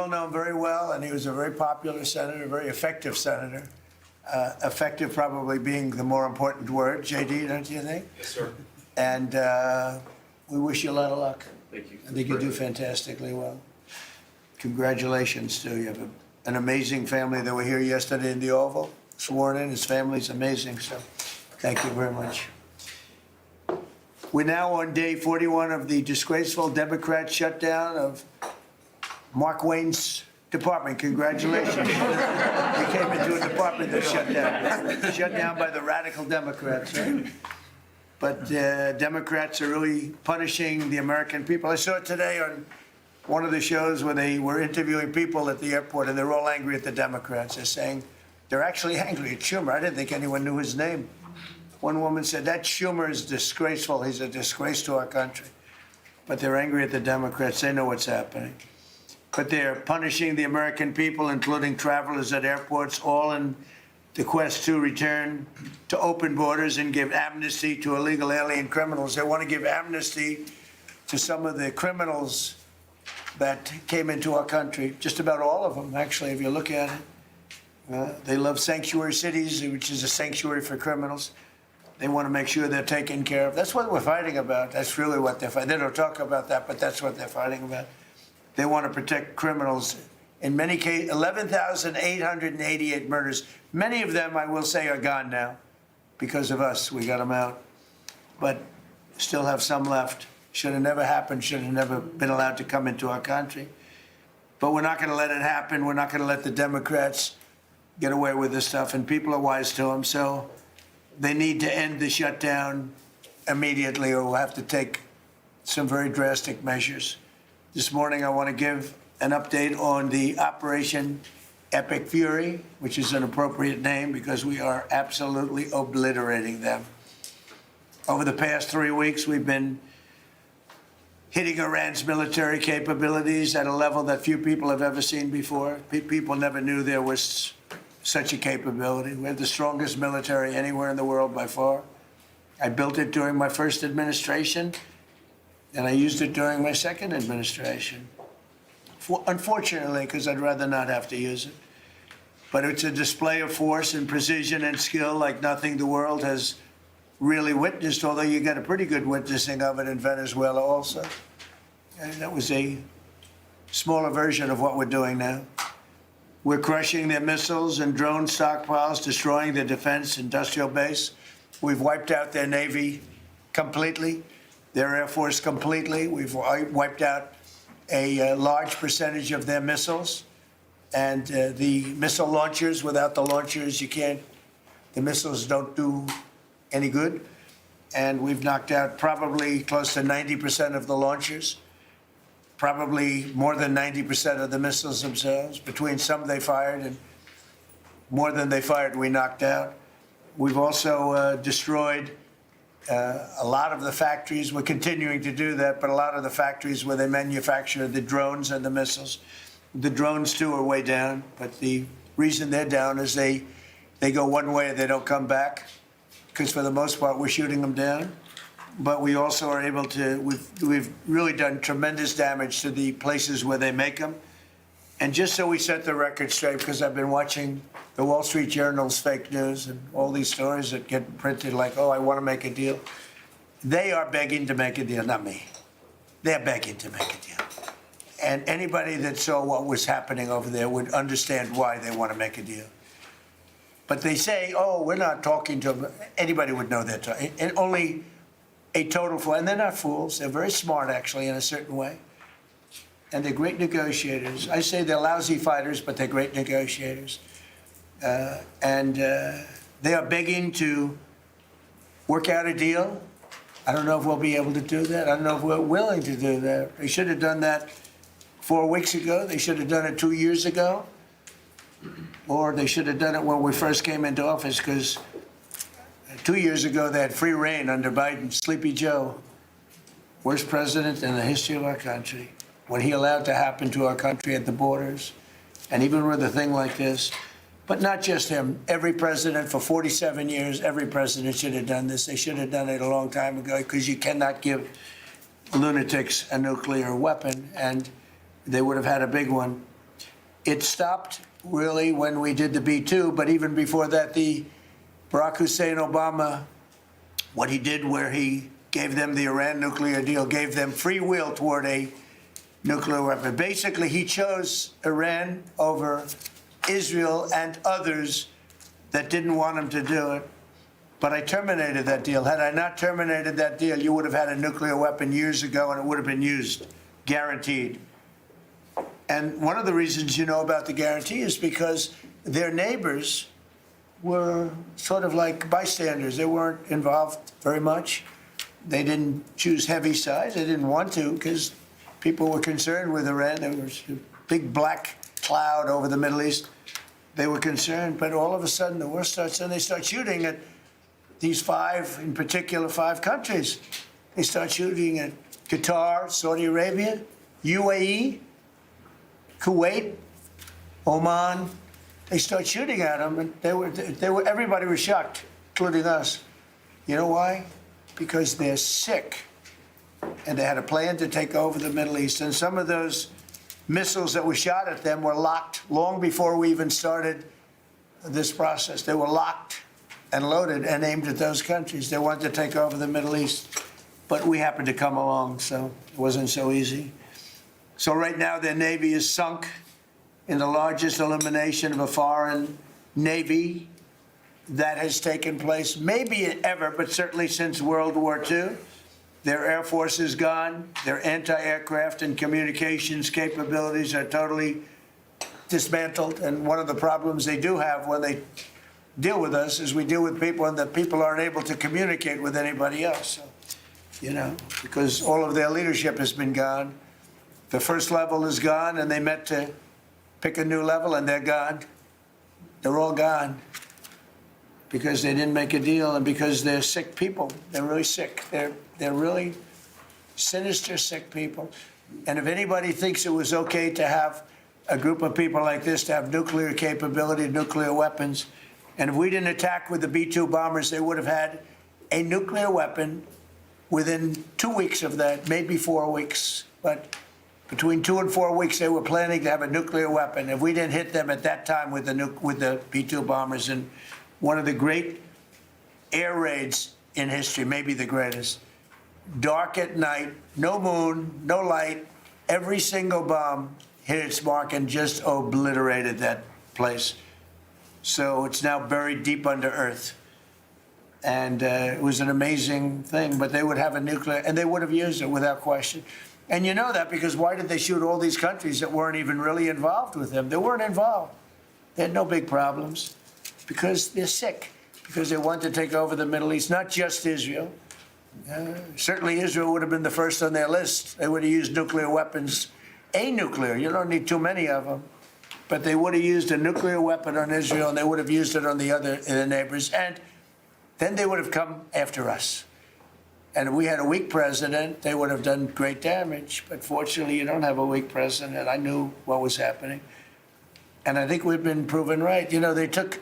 all know him very well, and he was a very popular senator, a very effective senator. Effective probably being the more important word. JD, don't you think? Yes, sir. And we wish you a lot of luck. Thank you. I think you do fantastically well. Congratulations to you. You have an amazing family that were here yesterday in the Oval, sworn in. His family's amazing, so thank you very much. We're now on day 41 of the disgraceful Democrat shutdown of Mark Wayne's department. Congratulations. He came into a department that shut down by the radical Democrats, right? But Democrats are really punishing the American people. I saw it today on one of the shows where they were interviewing people at the airport, and they're all angry at the Democrats. They're saying they're actually angry at Schumer. I didn't think anyone knew his name. One woman said, that Schumer is disgraceful. He's a disgrace to our country. But they're angry at the Democrats. They know what's happening. But they're punishing the American people, including travelers at airports, all in the quest to return to open borders and give amnesty to illegal alien criminals. They want to give amnesty to some of the criminals that came into our country, just about all of them, actually, if you look at it. They love sanctuary cities, which is a sanctuary for criminals. They want to make sure they're taken care of. That's what we're fighting about. That's really what they're fighting. They don't talk about that, but that's what they're fighting about. They want to protect criminals. In many cases, 11,888 murders. Many of them, I will say, are gone now because of us. We got them out. But still have some left. Should have never happened, should have never been allowed to come into our country. But we're not going to let it happen. We're not going to let the Democrats get away with this stuff, and people are wise to them. So they need to end the shutdown immediately, or we'll have to take some very drastic measures. This morning, I want to give an update on the Operation Epic Fury, which is an appropriate name because we are absolutely obliterating them. Over the past 3 weeks, we've been hitting Iran's military capabilities at a level that few people have ever seen before. People never knew there was such a capability. We have the strongest military anywhere in the world by far. I built it during my first administration, and I used it during my second administration. Unfortunately, because I'd rather not have to use it. But it's a display of force and precision and skill like nothing the world has really witnessed, although you got a pretty good witnessing of it in Venezuela also. And that was a smaller version of what we're doing now. We're crushing their missiles and drone stockpiles, destroying their defense industrial base. We've wiped out their Navy completely, their Air Force completely. We've wiped out a large percentage of their missiles. And the missile launchers, without the launchers, the missiles don't do any good. And we've knocked out probably close to 90% of the launchers, probably more than 90% of the missiles themselves. Between some they fired and more than they fired, we knocked out. We've also destroyed a lot of the factories. We're continuing to do that, but a lot of the factories where they manufacture the drones and the missiles. The drones, too, are way down, but the reason they're down is they go one way and they don't come back, because for the most part, we're shooting them down. But we also are able to, we've really done tremendous damage to the places where they make them. And just so we set the record straight, because I've been watching the Wall Street Journal's fake news and all these stories that get printed like, oh, I want to make a deal. They are begging to make a deal, not me. They're begging to make a deal. And anybody that saw what was happening over there would understand why they want to make a deal. But they say, oh, we're not talking to them. Anybody would know that. And only a total fool. And they're not fools. They're very smart, actually, in a certain way. And they're great negotiators. I say they're lousy fighters, but they're great negotiators. They are begging to work out a deal. I don't know if we'll be able to do that. I don't know if we're willing to do that. They should have done that 4 weeks ago. They should have done it 2 years ago. Or they should have done it when we first came into office, because 2 years ago they had free reign under Biden. Sleepy Joe, worst president in the history of our country. When he allowed to happen to our country at the borders, and even with a thing like this. But not just him. Every president for 47 years, every president should have done this. They should have done it a long time ago, because you cannot give lunatics a nuclear weapon, and they would have had a big one. It stopped really when we did the B-2, but even before that, the Barack Hussein Obama, what he did where he gave them the Iran nuclear deal, gave them free will toward a nuclear weapon. Basically, he chose Iran over Israel and others that didn't want him to do it. But I terminated that deal. Had I not terminated that deal, you would have had a nuclear weapon years ago, and it would have been used, guaranteed. And one of the reasons you know about the guarantee is because their neighbors were sort of like bystanders. They weren't involved very much. They didn't choose heavy sides. They didn't want to because people were concerned with Iran. There was a big black cloud over the Middle East. They were concerned, but all of a sudden the war starts and they start shooting at these five, in particular, 5 countries. They start shooting at Qatar, Saudi Arabia, UAE, Kuwait, Oman. They start shooting at them, and everybody was shocked, including us. You know why? Because they're sick, and they had a plan to take over the Middle East. And some of those missiles that were shot at them were locked long before we even started this process. They were locked and loaded and aimed at those countries. They wanted to take over the Middle East, but we happened to come along, so it wasn't so easy. So right now their Navy is sunk in the largest elimination of a foreign Navy that has taken place, maybe ever, but certainly since World War II. Their Air Force is gone. Their anti-aircraft and communications capabilities are totally dismantled. And one of the problems they do have when they deal with us is we deal with people and the people aren't able to communicate with anybody else. So, you know, because all of their leadership has been gone. The first level is gone, and they met to pick a new level, and they're gone. They're all gone because they didn't make a deal and because they're sick people. They're really sick. They're really sinister, sick people. And if anybody thinks it was okay to have a group of people like this to have nuclear capability, nuclear weapons, and if we didn't attack with the B-2 bombers, they would have had a nuclear weapon within 2 weeks of that, maybe 4 weeks. But between 2 and 4 weeks, they were planning to have a nuclear weapon. If we didn't hit them at that time with the B-2 bombers, and one of the great air raids in history, maybe the greatest, dark at night, no moon, no light, every single bomb hit its mark and just obliterated that place. So it's now buried deep under earth. And it was an amazing thing, but they would have a nuclear, and they would have used it without question. And you know that because why did they shoot all these countries that weren't even really involved with them? They weren't involved. They had no big problems because they're sick, because they want to take over the Middle East, not just Israel. Certainly Israel would have been the first on their list. They would have used nuclear weapons, a nuclear, you don't need too many of them, but they would have used a nuclear weapon on Israel, and they would have used it on the other neighbors, and then they would have come after us. And if we had a weak president, they would have done great damage. But fortunately, you don't have a weak president. I knew what was happening. And I think we've been proven right. You know, they took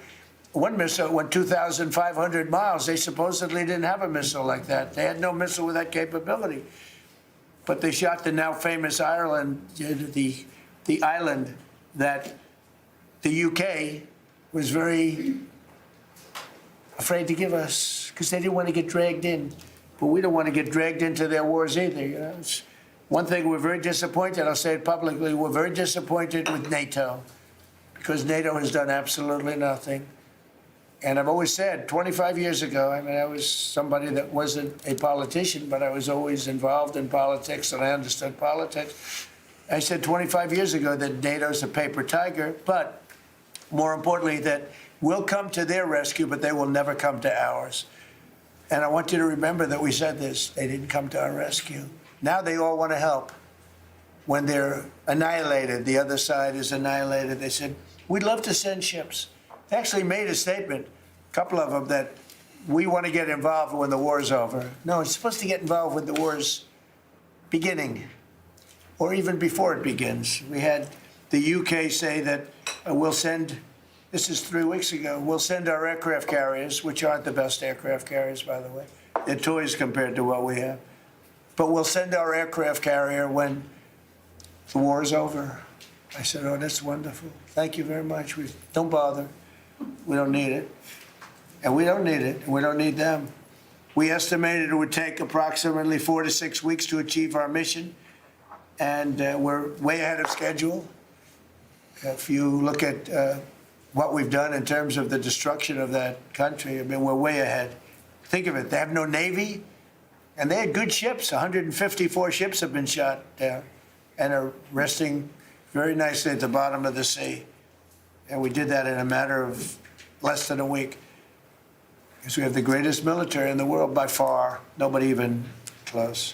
one missile, went 2,500 miles. They supposedly didn't have a missile like that. They had no missile with that capability. But they shot the now famous Ireland, the island that the UK was very afraid to give us because they didn't want to get dragged in. But we don't want to get dragged into their wars either. You know, it's one thing we're very disappointed. I'll say it publicly. We're very disappointed with NATO because NATO has done absolutely nothing. And I've always said, 25 years ago, I mean, I was somebody that wasn't a politician, but I was always involved in politics and I understood politics. I said 25 years ago that NATO's a paper tiger, but more importantly, that we'll come to their rescue, but they will never come to ours. And I want you to remember that we said this. They didn't come to our rescue. Now they all want to help. When they're annihilated, the other side is annihilated, they said, we'd love to send ships. They actually made a statement, a couple of them, that we want to get involved when the war's over. No, it's supposed to get involved when the war's beginning, or even before it begins. We had the UK say that we'll send, this is 3 weeks ago, we'll send our aircraft carriers, which aren't the best aircraft carriers, by the way. They're toys compared to what we have. But we'll send our aircraft carrier when the war is over. I said, oh, that's wonderful. Thank you very much. Don't bother. We don't need it. And we don't need it. And we don't need them. We estimated it would take approximately 4 to 6 weeks to achieve our mission. And we're way ahead of schedule. If you look at what we've done in terms of the destruction of that country, I mean, we're way ahead. Think of it. They have no Navy. And they had good ships. 154 ships have been shot down and are resting very nicely at the bottom of the sea. And we did that in a matter of less than a week. Because we have the greatest military in the world by far, nobody even close.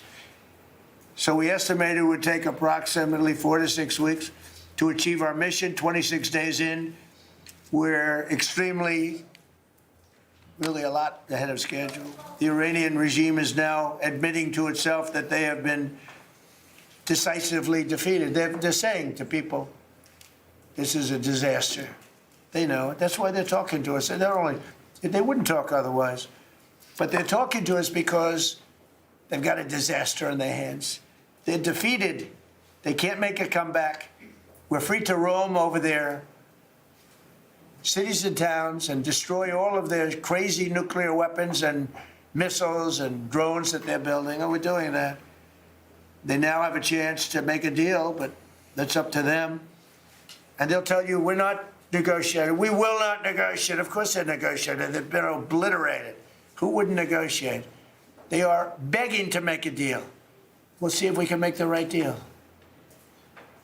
So we estimated it would take approximately 4 to 6 weeks to achieve our mission. 26 days in, we're extremely, really a lot ahead of schedule. The Iranian regime is now admitting to itself that they have been decisively defeated. They're saying to people, this is a disaster. They know it. That's why they're talking to us. They wouldn't talk otherwise. But they're talking to us because they've got a disaster in their hands. They're defeated. They can't make a comeback. We're free to roam over their cities and towns and destroy all of their crazy nuclear weapons and missiles and drones that they're building. And we're doing that. They now have a chance to make a deal, but that's up to them. And they'll tell you, we're not negotiating. We will not negotiate. Of course they're negotiating. They've been obliterated. Who wouldn't negotiate? They are begging to make a deal. We'll see if we can make the right deal.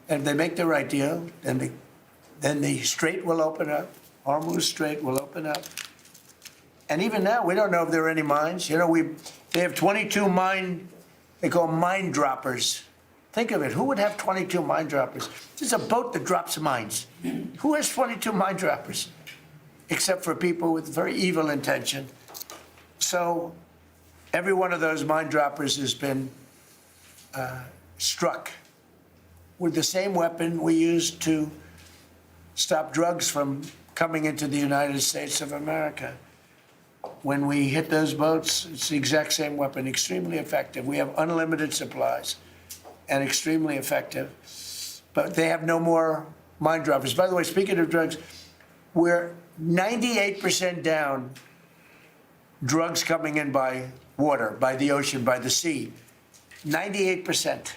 And if they make the right deal, then the strait will open up. Hormuz Strait will open up. And even now, we don't know if there are any mines. You know, they have 22 they call mine droppers. Think of it. Who would have 22 mine droppers? There's a boat that drops mines. Who has 22 mine droppers? Except for people with very evil intention. So every one of those mine droppers has been struck with the same weapon we used to stop drugs from coming into the United States of America. When we hit those boats, it's the exact same weapon, extremely effective. We have unlimited supplies and extremely effective. But they have no more mine droppers. By the way, speaking of drugs, we're 98% down drugs coming in by water, by the ocean, by the sea. 98%.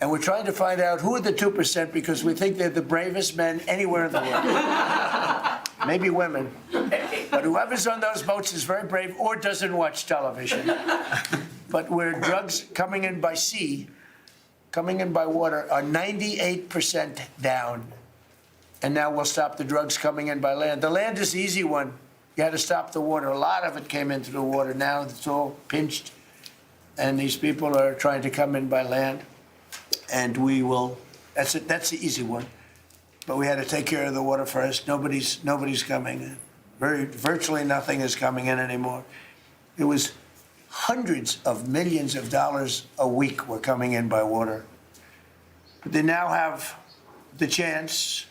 And we're trying to find out who are the 2% because we think they're the bravest men anywhere in the world. Maybe women. But whoever's on those boats is very brave or doesn't watch television. But where drugs coming in by sea, coming in by water, are 98% down. And now we'll stop the drugs coming in by land. The land is the easy one. You had to stop the water. A lot of it came into the water. Now it's all pinched. And these people are trying to come in by land. And we will, that's it. That's the easy one. But we had to take care of the water first. Nobody's coming in. Virtually nothing is coming in anymore. It was hundreds of millions of dollars a week were coming in by water. But they now have the chance,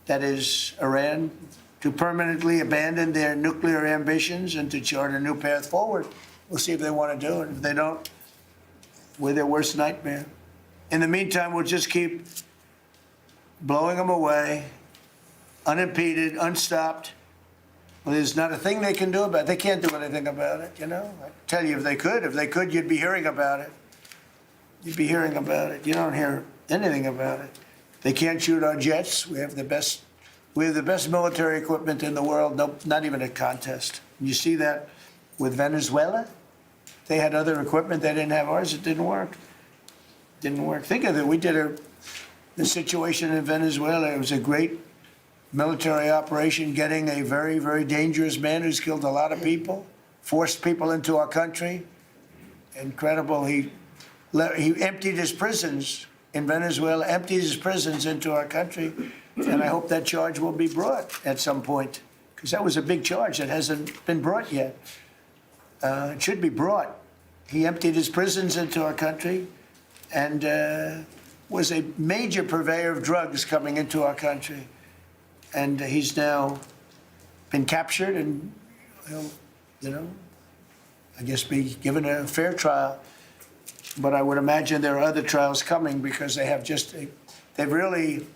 that is Iran, to permanently abandon their nuclear ambitions and to chart a new path forward. We'll see if they want to do it. If they don't, we're their worst nightmare. In the meantime, we'll just keep blowing them away, unimpeded, unstopped. Well, there's not a thing they can do about it. They can't do anything about it, you know. I tell you, if they could, you'd be hearing about it. You'd be hearing about it. You don't hear anything about it. They can't shoot our jets. We have the best military equipment in the world. No, not even a contest. You see that with Venezuela. They had other equipment. They didn't have ours. It didn't work. Didn't work. Think of it. We did the situation in Venezuela. It was a great military operation, getting a very, very dangerous man who's killed a lot of people, forced people into our country. Incredible. He emptied his prisons in Venezuela, emptied his prisons into our country. And I hope that charge will be brought at some point, because that was a big charge that hasn't been brought yet. It should be brought. He emptied his prisons into our country and was a major purveyor of drugs coming into our country. And he's now been captured and, you know, I guess be given a fair trial. But I would imagine there are other trials coming because they have they've really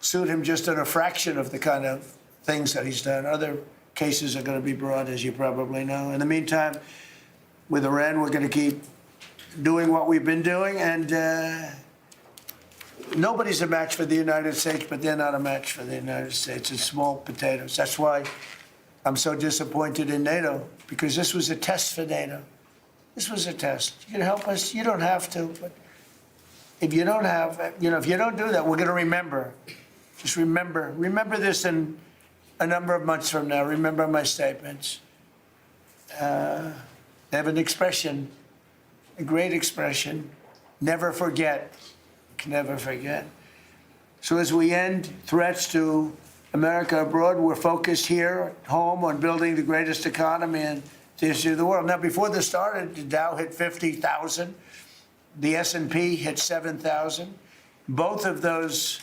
sued him just on a fraction of the kind of things that he's done. Other cases are going to be brought, as you probably know. In the meantime, with Iran, we're going to keep doing what we've been doing, and nobody's a match for the United States, but they're not a match for the United States. It's small potatoes. That's why I'm so disappointed in NATO, because this was a test for NATO. This was a test. You can help us. You don't have to, but if you don't have, if you don't do that, we're going to remember. Just remember this in a number of months from now. Remember my statements. They have an expression, a great expression, never forget. Never forget. So as we end threats to America abroad, we're focused here at home on building the greatest economy in the history of the world. Now, before this started, the Dow hit 50,000. The S&P hit 7,000. Both of those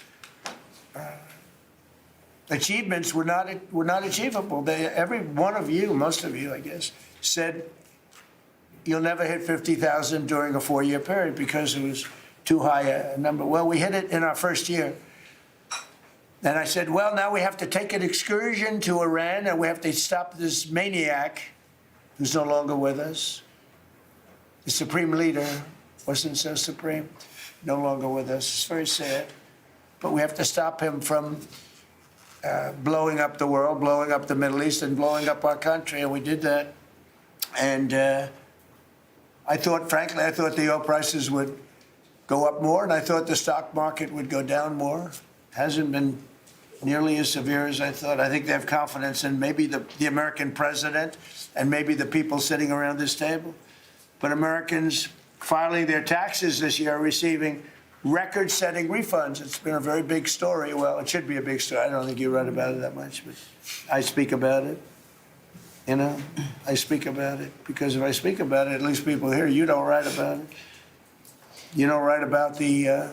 achievements were not achievable. Every one of you, most of you, I guess, said you'll never hit 50,000 during a 4-year period because it was too high a number. Well, we hit it in our first year. And I said, well, now we have to take an excursion to Iran, and we have to stop this maniac who's no longer with us. The supreme leader wasn't so supreme, no longer with us. It's very sad. But we have to stop him from blowing up the world, blowing up the Middle East, and blowing up our country. And we did that. And frankly, I thought the oil prices would go up more, and I thought the stock market would go down more. Hasn't been nearly as severe as I thought. I think they have confidence in maybe the American president and maybe the people sitting around this table. But Americans filing their taxes this year are receiving record-setting refunds. It's been a very big story. Well, it should be a big story. I don't think you write about it that much, but I speak about it. I speak about it because if I speak about it, at least people hear. You don't write about it. You don't write about the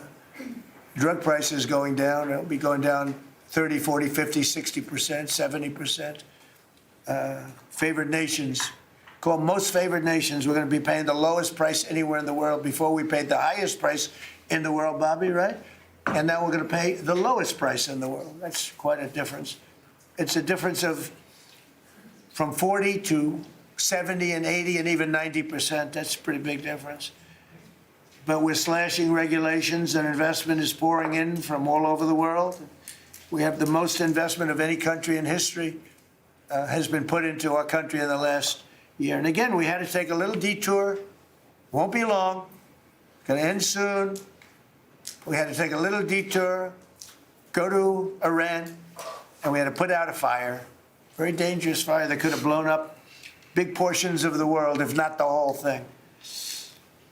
drug prices going down. It'll be going down 30, 40, 50, 60%, 70%. Favored nations, called most favored nations. We're going to be paying the lowest price anywhere in the world. Before we paid the highest price in the world, Bobby, right? And now we're going to pay the lowest price in the world. That's quite a difference. It's a difference of from 40 to 70 and 80 and even 90%. That's a pretty big difference. But we're slashing regulations, and investment is pouring in from all over the world. We have the most investment of any country in history has been put into our country in the last year. And again, we had to take a little detour. Won't be long. Going to end soon. We had to take a little detour, go to Iran, and we had to put out a fire. Very dangerous fire that could have blown up big portions of the world, if not the whole thing.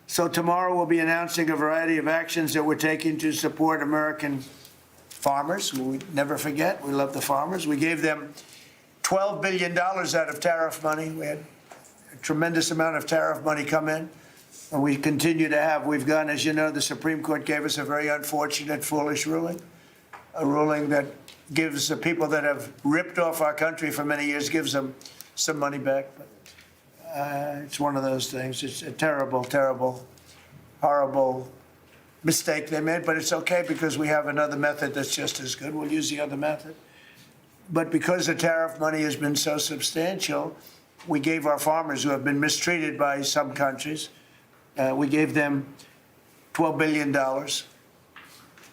So tomorrow we'll be announcing a variety of actions that we're taking to support American farmers, who we never forget. We love the farmers. We gave them $12 billion out of tariff money. We had a tremendous amount of tariff money come in, and we continue to have. We've gone, as you know, the Supreme Court gave us a very unfortunate, foolish ruling, a ruling that gives the people that have ripped off our country for many years, gives them some money back. But it's one of those things. It's a terrible, terrible, horrible mistake they made, but it's okay because we have another method that's just as good. We'll use the other method. But because the tariff money has been so substantial, we gave our farmers who have been mistreated by some countries, we gave them $12 billion,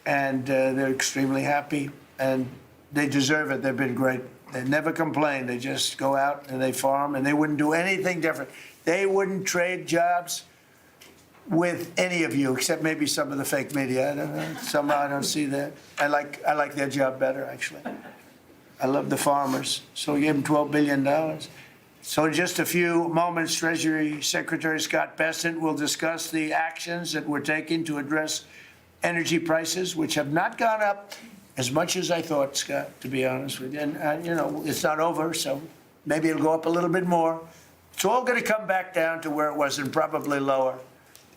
and they're extremely happy, and they deserve it. They've been great. They never complain. They just go out and they farm, and they wouldn't do anything different. They wouldn't trade jobs with any of you, except maybe some of the fake media. I don't know. Somehow I don't see that. I like their job better, actually. I love the farmers. So we gave them $12 billion. So in just a few moments, Treasury Secretary Scott Bessent will discuss the actions that we're taking to address energy prices, which have not gone up as much as I thought, Scott, to be honest with you. And, it's not over, so maybe it'll go up a little bit more. It's all going to come back down to where it was and probably lower.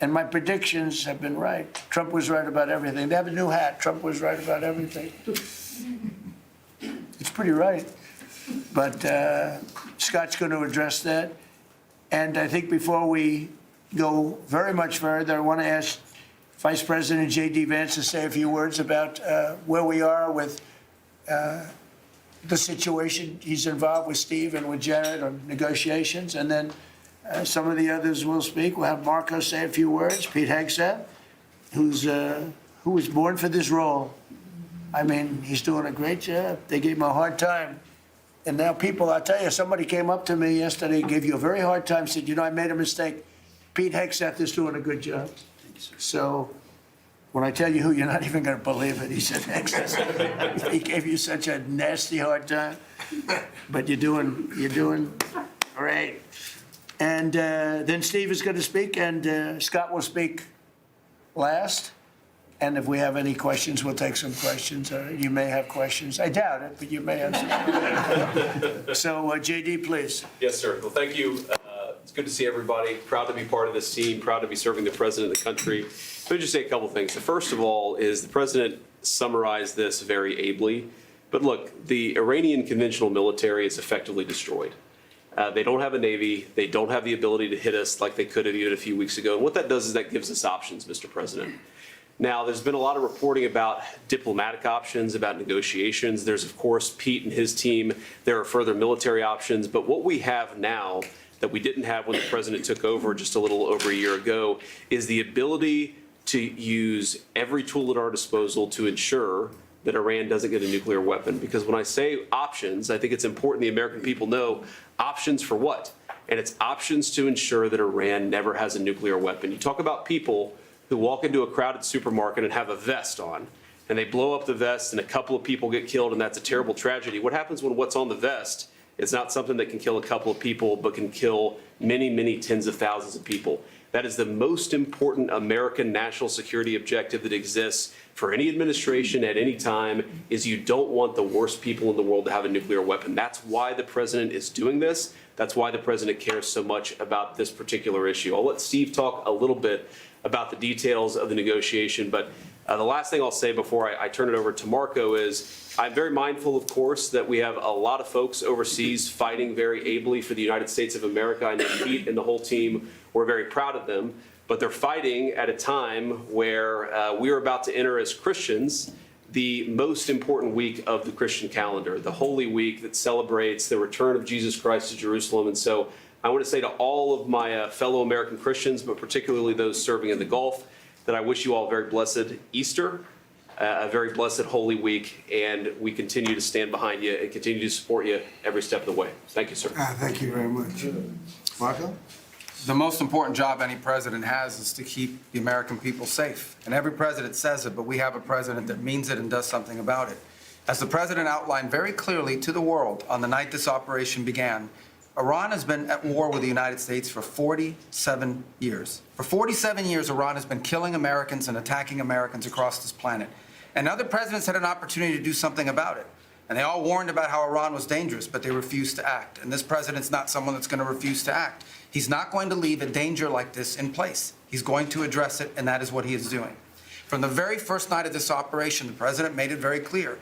And my predictions have been right. Trump was right about everything. They have a new hat. Trump was right about everything. It's pretty right. But Scott's going to address that. And I think before we go very much further, I want to ask Vice President J.D. Vance to say a few words about where we are with the situation he's involved with Steve and with Jared on negotiations, and then some of the others will speak. We'll have Marco say a few words, Pete Hegseth, who was born for this role. I mean, he's doing a great job. They gave him a hard time. And now people, I'll tell you, somebody came up to me yesterday, gave you a very hard time, said, you know, I made a mistake. Pete Hegseth is doing a good job. So when I tell you who, you're not even going to believe it. He said, Hegseth, he gave you such a nasty hard time. But you're doing great. And then Steve is going to speak, and Scott will speak last. And if we have any questions, we'll take some questions. You may have questions. I doubt it, but you may have some. So, JD, please. Yes, sir. Well, thank you. It's good to see everybody. Proud to be part of this team. Proud to be serving the president of the country. Let me just say a couple things. The first of all is the president summarized this very ably. But look, the Iranian conventional military is effectively destroyed. They don't have a navy. They don't have the ability to hit us like they could have even a few weeks ago. And what that does is that gives us options, Mr. President. Now, there's been a lot of reporting about diplomatic options, about negotiations. There's, of course, Pete and his team. There are further military options. But what we have now that we didn't have when the president took over just a little over a year ago is the ability to use every tool at our disposal to ensure that Iran doesn't get a nuclear weapon. Because when I say options, I think it's important the American people know options for what? And it's options to ensure that Iran never has a nuclear weapon. You talk about people who walk into a crowded supermarket and have a vest on, and they blow up the vest and a couple of people get killed, and that's a terrible tragedy. What happens when what's on the vest is not something that can kill a couple of people, but can kill many, many tens of thousands of people? That is the most important American national security objective that exists for any administration at any time, is you don't want the worst people in the world to have a nuclear weapon. That's why the president is doing this. That's why the president cares so much about this particular issue. I'll let Steve talk a little bit about the details of the negotiation. But the last thing I'll say before I turn it over to Marco is I'm very mindful, of course, that we have a lot of folks overseas fighting very ably for the United States of America. I know Pete and the whole team, we're very proud of them. But they're fighting at a time where we are about to enter as Christians the most important week of the Christian calendar, the Holy Week that celebrates the return of Jesus Christ to Jerusalem. And so I want to say to all of my fellow American Christians, but particularly those serving in the Gulf, that I wish you all a very blessed Easter, a very blessed Holy Week, and we continue to stand behind you and continue to support you every step of the way. Thank you, sir. Thank you very much. Marco? The most important job any president has is to keep the American people safe. And every president says it, but we have a president that means it and does something about it. As the president outlined very clearly to the world on the night this operation began, Iran has been at war with the United States for 47 years. For 47 years, Iran has been killing Americans and attacking Americans across this planet. And other presidents had an opportunity to do something about it. And they all warned about how Iran was dangerous, but they refused to act. And this president's not someone that's going to refuse to act. He's not going to leave a danger like this in place. He's going to address it, and that is what he is doing. From the very first night of this operation, the president made it very clear.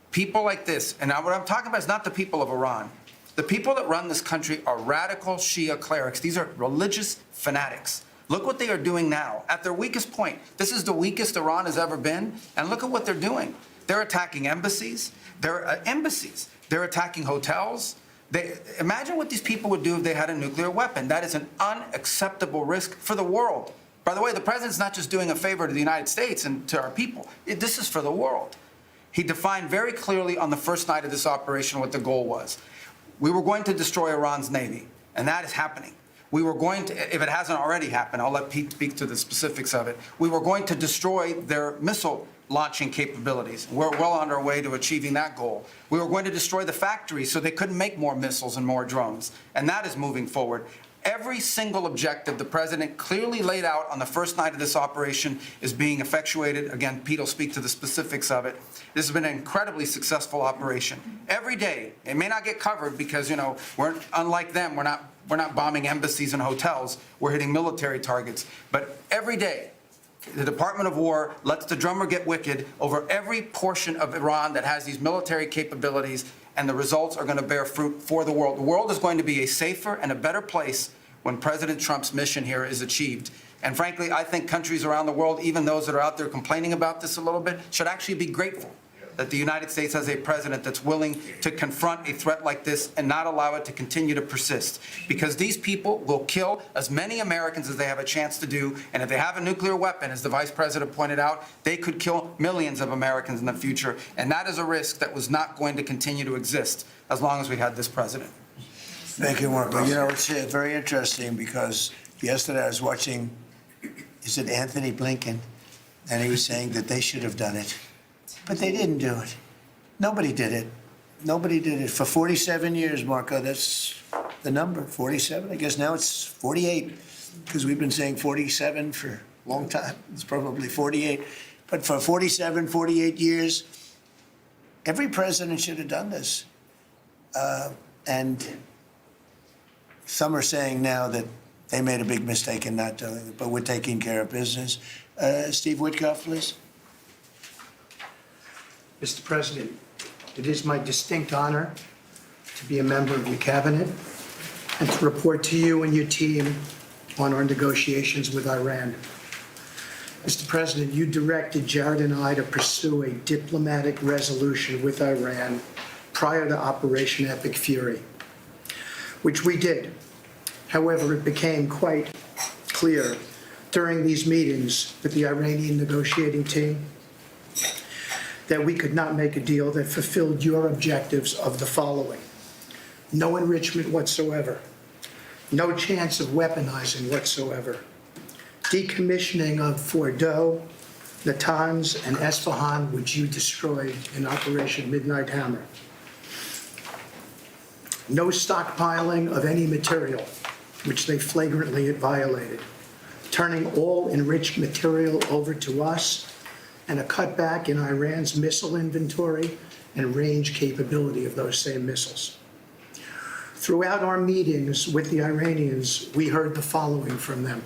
People like this, and now what I'm talking about is not the people of Iran. The people that run this country are radical Shia clerics. These are religious fanatics. Look what they are doing now. At their weakest point, this is the weakest Iran has ever been, and look at what they're doing. They're attacking embassies. They're attacking hotels. Imagine what these people would do if they had a nuclear weapon. That is an unacceptable risk for the world. By the way, the president's not just doing a favor to the United States and to our people. This is for the world. He defined very clearly on the first night of this operation what the goal was. We were going to destroy Iran's navy, and that is happening. We were going to, if it hasn't already happened, I'll let Pete speak to the specifics of it. We were going to destroy their missile launching capabilities. We're well on our way to achieving that goal. We were going to destroy the factories so they couldn't make more missiles and more drones, and that is moving forward. Every single objective the president clearly laid out on the first night of this operation is being effectuated. Again, Pete will speak to the specifics of it. This has been an incredibly successful operation. Every day, it may not get covered because, you know, we're unlike them. We're not bombing embassies and hotels. We're hitting military targets. But every day, the Department of War lets the drummer get wicked over every portion of Iran that has these military capabilities, and the results are going to bear fruit for the world. The world is going to be a safer and a better place when President Trump's mission here is achieved. And frankly, I think countries around the world, even those that are out there complaining about this a little bit, should actually be grateful that the United States has a president that's willing to confront a threat like this and not allow it to continue to persist. Because these people will kill as many Americans as they have a chance to do, and if they have a nuclear weapon, as the Vice President pointed out, they could kill millions of Americans in the future, and that is a risk that was not going to continue to exist as long as we had this president. Thank you, Marco. You know, it's very interesting because yesterday I was watching, is it Anthony Blinken? And he was saying that they should have done it. But they didn't do it. Nobody did it. Nobody did it. For 47 years, Marco, that's the number, 47. I guess now it's 48, because we've been saying 47 for a long time. It's probably 48. But for 47, 48 years, every president should have done this. And some are saying now that they made a big mistake in not doing it, but we're taking care of business. Steve Witkoff, please. Mr. President, it is my distinct honor to be a member of your cabinet and to report to you and your team on our negotiations with Iran. Mr. President, you directed Jared and I to pursue a diplomatic resolution with Iran prior to Operation Epic Fury, which we did. However, it became quite clear during these meetings with the Iranian negotiating team that we could not make a deal that fulfilled your objectives of the following: no enrichment whatsoever, no chance of weaponizing whatsoever, decommissioning of Fordow, Natanz, and Esfahan, which you destroyed in Operation Midnight Hammer, no stockpiling of any material, which they flagrantly violated, turning all enriched material over to us, and a cutback in Iran's missile inventory and range capability of those same missiles. Throughout our meetings with the Iranians, we heard the following from them.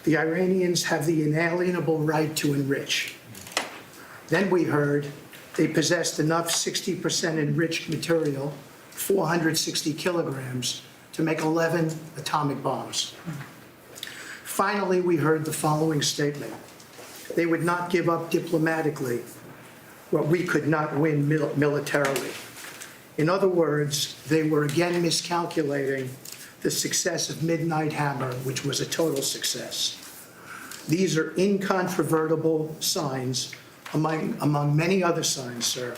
The Iranians have the inalienable right to enrich. Then we heard they possessed enough 60% enriched material, 460 kilograms, to make 11 atomic bombs. Finally, we heard the following statement. They would not give up diplomatically what we could not win militarily. In other words, they were again miscalculating the success of Midnight Hammer, which was a total success. These are incontrovertible signs, among many other signs, sir,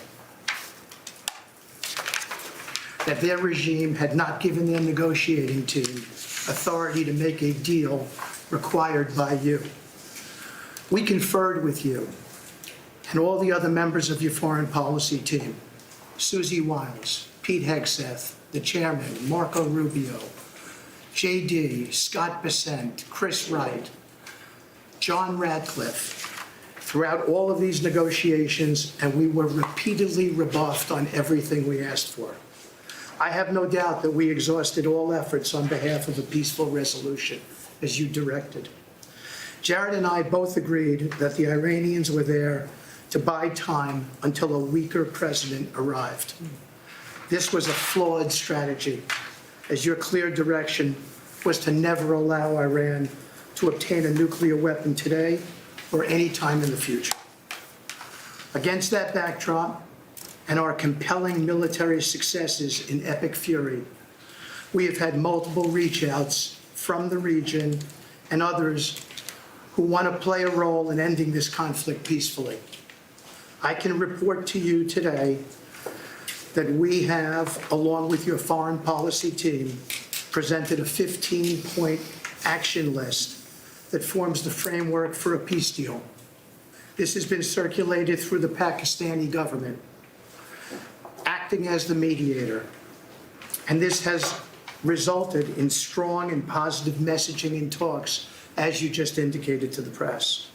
that their regime had not given their negotiating team authority to make a deal required by you. We conferred with you and all the other members of your foreign policy team, Susie Wiles, Pete Hegseth, the chairman, Marco Rubio, JD, Scott Bessent, Chris Wright, John Radcliffe, throughout all of these negotiations, and we were repeatedly rebuffed on everything we asked for. I have no doubt that we exhausted all efforts on behalf of a peaceful resolution, as you directed. Jared and I both agreed that the Iranians were there to buy time until a weaker president arrived. This was a flawed strategy, as your clear direction was to never allow Iran to obtain a nuclear weapon today or any time in the future. Against that backdrop, and our compelling military successes in Epic Fury, we have had multiple reach-outs from the region and others who want to play a role in ending this conflict peacefully. I can report to you today that we have, along with your foreign policy team, presented a 15-point action list that forms the framework for a peace deal. This has been circulated through the Pakistani government, acting as the mediator. And this has resulted in strong and positive messaging in talks, as you just indicated to the press.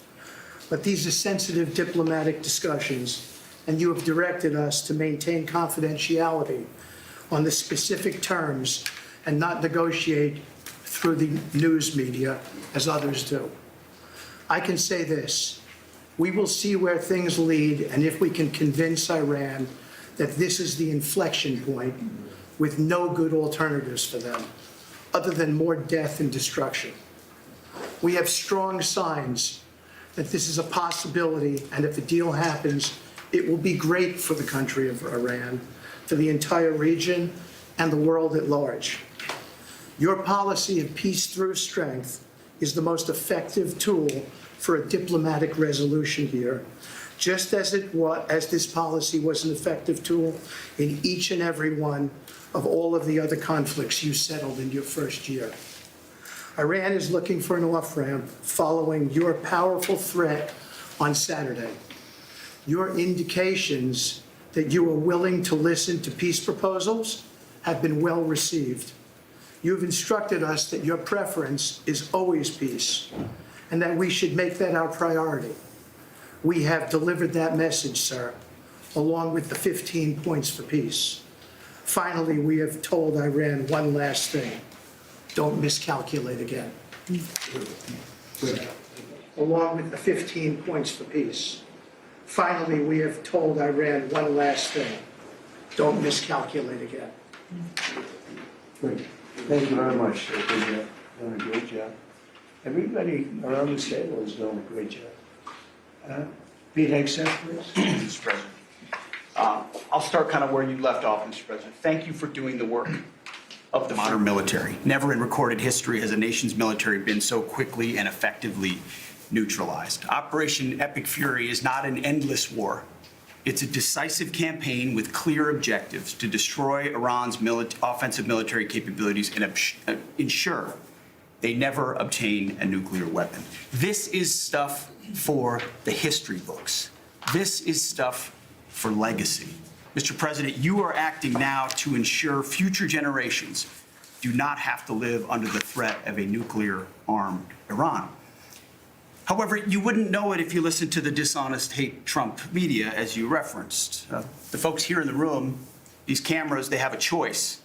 But these are sensitive diplomatic discussions, and you have directed us to maintain confidentiality on the specific terms and not negotiate through the news media as others do. I can say this: we will see where things lead, and if we can convince Iran that this is the inflection point with no good alternatives for them, other than more death and destruction. We have strong signs that this is a possibility, and if the deal happens, it will be great for the country of Iran, for the entire region, and the world at large. Your policy of peace through strength is the most effective tool for a diplomatic resolution here, just as this policy was an effective tool in each and every one of all of the other conflicts you settled in your first year. Iran is looking for an off-ramp following your powerful threat on Saturday. Your indications that you are willing to listen to peace proposals have been well received. You have instructed us that your preference is always peace, and that we should make that our priority. We have delivered that message, sir, along with the 15 points for peace. Finally, we have told Iran one last thing. Don't miscalculate again. Along with the 15 points for peace. Finally, we have told Iran one last thing. Don't miscalculate again. Great. Thank you very much. You're doing a great job. Everybody around this table is doing a great job. Pete Hegseth, please. Mr. President. I'll start kind of where you left off, Mr. President. Thank you for doing the work of the modern military. Never in recorded history has a nation's military been so quickly and effectively neutralized. Operation Epic Fury is not an endless war. It's a decisive campaign with clear objectives to destroy Iran's offensive military capabilities and ensure they never obtain a nuclear weapon. This is stuff for the history books. This is stuff for legacy. Mr. President, you are acting now to ensure future generations do not have to live under the threat of a nuclear-armed Iran. However, you wouldn't know it if you listened to the dishonest hate Trump media, as you referenced. The folks here in the room, these cameras, they have a choice.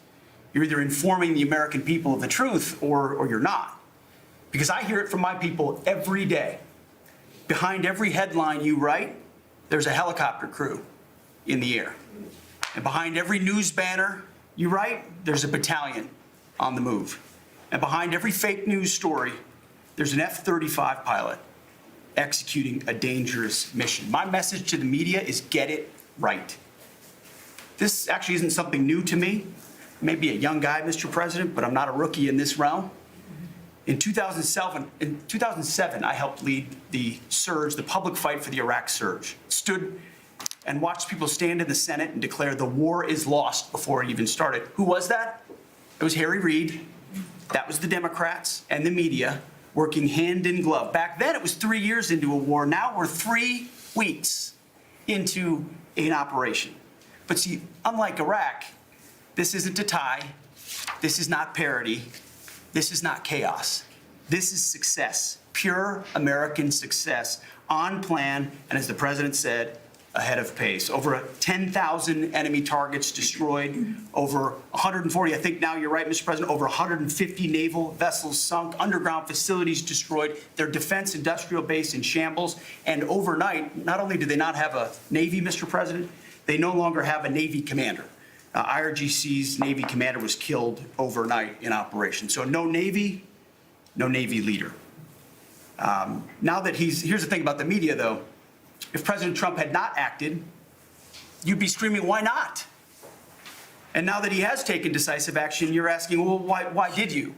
You're either informing the American people of the truth or you're not. Because I hear it from my people every day. Behind every headline you write, there's a helicopter crew in the air. And behind every news banner you write, there's a battalion on the move. And behind every fake news story, there's an F-35 pilot executing a dangerous mission. My message to the media is get it right. This actually isn't something new to me. Maybe a young guy, Mr. President, but I'm not a rookie in this realm. In 2007, I helped lead the surge, the public fight for the Iraq surge. Stood and watched people stand in the Senate and declare the war is lost before it even started. Who was that? It was Harry Reid. That was the Democrats and the media working hand in glove. Back then, it was 3 years into a war. Now we're 3 weeks into an operation. But see, unlike Iraq, this isn't a tie. This is not parity. This is not chaos. This is success, pure American success, on plan, and as the president said, ahead of pace. Over 10,000 enemy targets destroyed, over 140, I think now you're right, Mr. President, over 150 naval vessels sunk, underground facilities destroyed, their defense industrial base in shambles, and overnight, not only do they not have a Navy, Mr. President, they no longer have a Navy commander. IRGC's Navy commander was killed overnight in operation. So no Navy leader. Now that here's the thing about the media, though. If President Trump had not acted, you'd be screaming, why not? And now that he has taken decisive action, you're asking, well, why did you?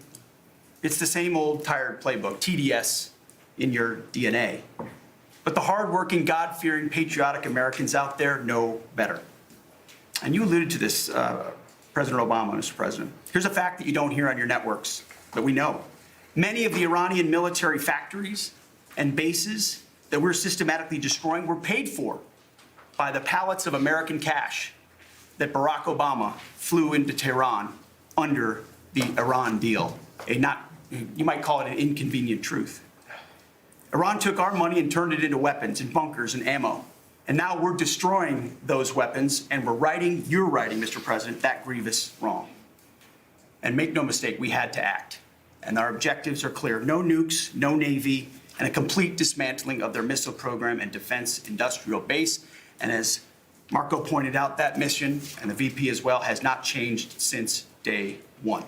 It's the same old tired playbook, TDS in your DNA. But the hardworking, God-fearing, patriotic Americans out there know better. And you alluded to this, President Obama, Mr. President. Here's a fact that you don't hear on your networks, but we know. Many of the Iranian military factories and bases that we're systematically destroying were paid for by the pallets of American cash that Barack Obama flew into Tehran under the Iran deal. You might call it an inconvenient truth. Iran took our money and turned it into weapons and bunkers and ammo. And now we're destroying those weapons, and you're writing, Mr. President, that grievous wrong. And make no mistake, we had to act. And our objectives are clear. No nukes, no Navy, and a complete dismantling of their missile program and defense industrial base. And as Marco pointed out, that mission, and the VP as well, has not changed since day one.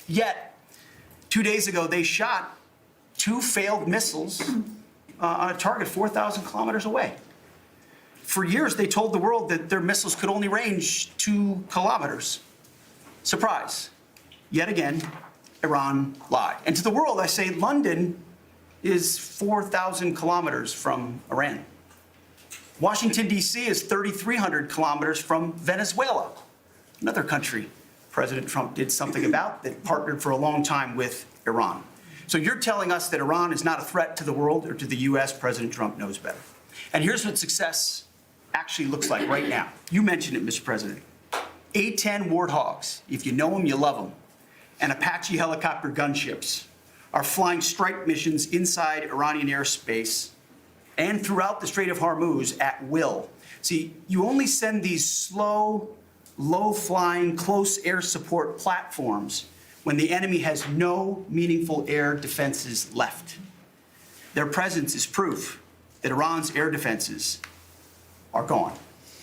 Yet, 2 days ago, they shot 2 failed missiles on a target 4,000 kilometers away. For years, they told the world that their missiles could only range 2 kilometers. Surprise. Yet again, Iran lied. And to the world, I say London is 4,000 kilometers from Iran. Washington, D.C. is 3,300 kilometers from Venezuela, another country President Trump did something about that partnered for a long time with Iran. So you're telling us that Iran is not a threat to the world or to the U.S. President Trump knows better. And here's what success actually looks like right now. You mentioned it, Mr. President. A-10 Warthogs, if you know them, you love them, and Apache helicopter gunships are flying strike missions inside Iranian airspace and throughout the Strait of Hormuz at will. See, you only send these slow, low-flying, close air support platforms when the enemy has no meaningful air defenses left. Their presence is proof that Iran's air defenses are gone.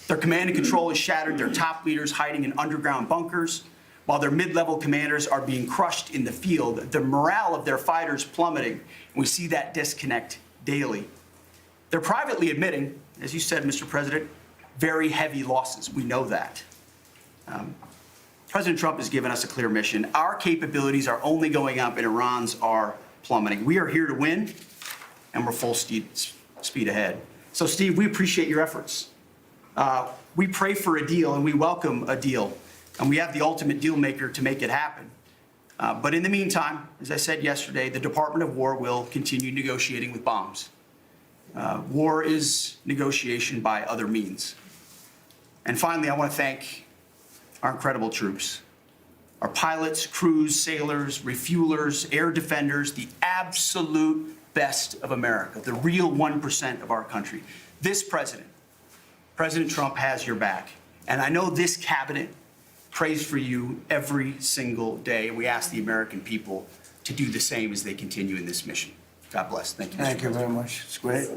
Their command and control is shattered, their top leaders hiding in underground bunkers, while their mid-level commanders are being crushed in the field. The morale of their fighters plummeting. We see that disconnect daily. They're privately admitting, as you said, Mr. President, very heavy losses. We know that. President Trump has given us a clear mission. Our capabilities are only going up and Iran's are plummeting. We are here to win, and we're full speed ahead. So, Steve, we appreciate your efforts. We pray for a deal, and we welcome a deal, and we have the ultimate deal maker to make it happen. But in the meantime, as I said yesterday, the Department of War will continue negotiating with bombs. War is negotiation by other means. And finally, I want to thank our incredible troops, our pilots, crews, sailors, refuelers, air defenders, the absolute best of America, the real 1% of our country. This president, President Trump, has your back. And I know this cabinet prays for you every single day. And we ask the American people to do the same as they continue in this mission. God bless. Thank you. Thank you very much. It's great.